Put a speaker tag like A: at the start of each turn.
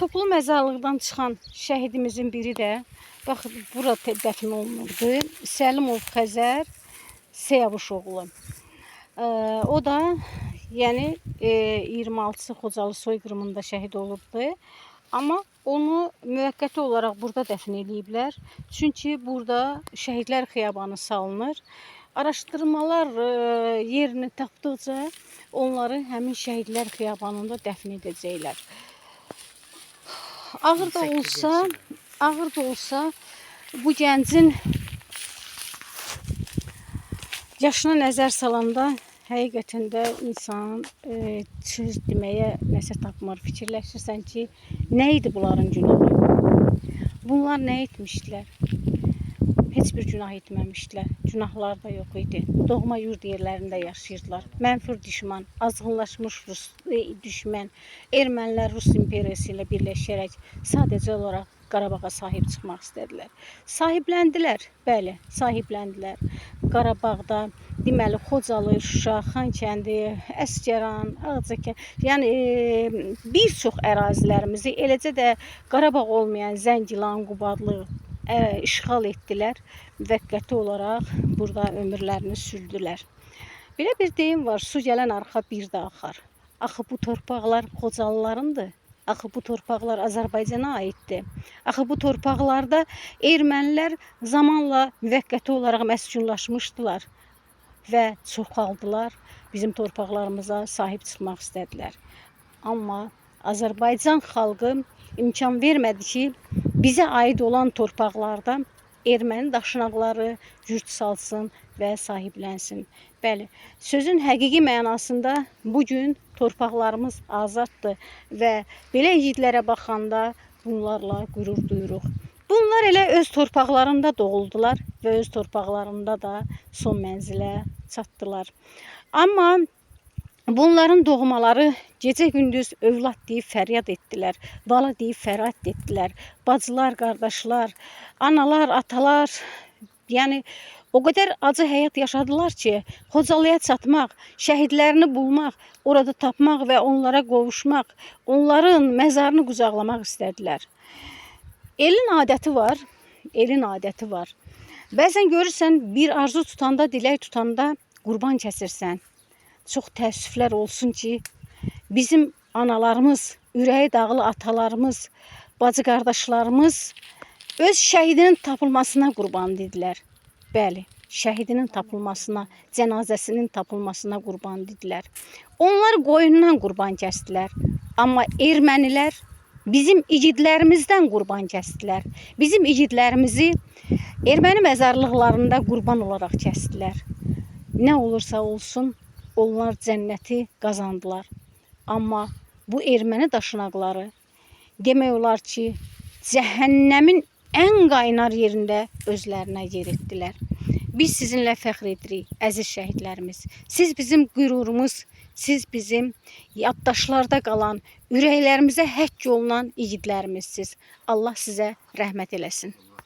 A: Toplu məzarlıqdan çıxan şəhidimizin biri də bax bura dəfn olunurdu. Səlimov Xəzər Seyavuşoğlu. O da yəni 26-sı Xocalı soyqırımında şəhid olubdu. Amma onu müvəqqəti olaraq burada dəfn eləyiblər. Çünki burada şəhidlər xiyabanı salınır. Araşdırmalar yerini tapdıqca onları həmin şəhidlər xiyabanında dəfn edəcəklər. Ağır da olsa bu gəncin yaşına nəzər salanda həqiqətən də insan söz deməyə nəsə tapmır. Fikirləşirsən ki, nə idi bunların günahı? Bunlar nə etmişdilər? Heç bir günah etməmişdilər. Günahlar da yox idi. Doğma yurd yerlərində yaşayırdılar. Mənfur düşman, azğınlaşmış Rus düşmən, ermənilər Rus imperiyası ilə birləşərək sadəcə olaraq Qarabağa sahib çıxmaq istədilər. Sahibləndilər, bəli, sahibləndilər. Qarabağda, deməli, Xocalı, Şuşa, Xankəndi, Əsgəran, Ağcakən, yəni bir çox ərazilərimizi, eləcə də Qarabağ olmayan Zəngilan, Qubadlı işğal etdilər. Müvəqqəti olaraq burada ömürlərini sürdülər. Belə bir deyim var, su gələn arxa bir də axar. Axı bu torpaqlar Xocalılarındır. Axı bu torpaqlar Azərbaycana aiddir. Axı bu torpaqlarda ermənilər zamanla müvəqqəti olaraq məskunlaşmışdılar və çoxaldılar. Bizim torpaqlarımıza sahib çıxmaq istədilər. Amma Azərbaycan xalqı imkan vermədi ki, bizə aid olan torpaqlarda erməni daşnaqları yurd salsın və sahiblənsin. Bəli, sözün həqiqi mənasında bugün torpaqlarımız azaddır və belə igidlərə baxanda bunlarla qürur duyuruq. Bunlar elə öz torpaqlarında doğuldular və öz torpaqlarında da son mənzilə çatdılar. Amma bunların doğmaları gecə-gündüz övlad deyib fəryad etdilər, vala deyib fəryad etdilər. Bacılar, qardaşlar, analar, atalar, yəni o qədər acı həyat yaşadılar ki, Xocalıya çatmaq, şəhidlərini bulmaq, orada tapmaq və onlara qovuşmaq, onların məzarını qucaqlamaq istədilər. Elin adəti var. Bəzən görürsən, bir arzu tutanda, dilək tutanda qurban kəsirsən. Çox təəssüflər olsun ki, bizim analarımız, ürəyi dağlı atalarımız, bacı qardaşlarımız öz şəhidinin tapılmasına qurban dedilər. Bəli, şəhidinin tapılmasına, cənazəsinin tapılmasına qurban dedilər. Onlar qoyundan qurban kəsdilər. Amma ermənilər bizim igidlərimizdən qurban kəsdilər. Bizim igidlərimizi erməni məzarlıqlarında qurban olaraq kəsdilər. Nə olursa olsun, onlar cənnəti qazandılar. Amma bu erməni daşnaqları demək olar ki, cəhənnəmin ən qaynar yerində özlərinə yer etdilər. Biz sizinlə fəxr edirik, əziz şəhidlərimiz. Siz bizim qürurumuz, siz bizim yaddaşlarda qalan, ürəklərimizə həkk olunan igidlərimizsiniz. Allah sizə rəhmət eləsin.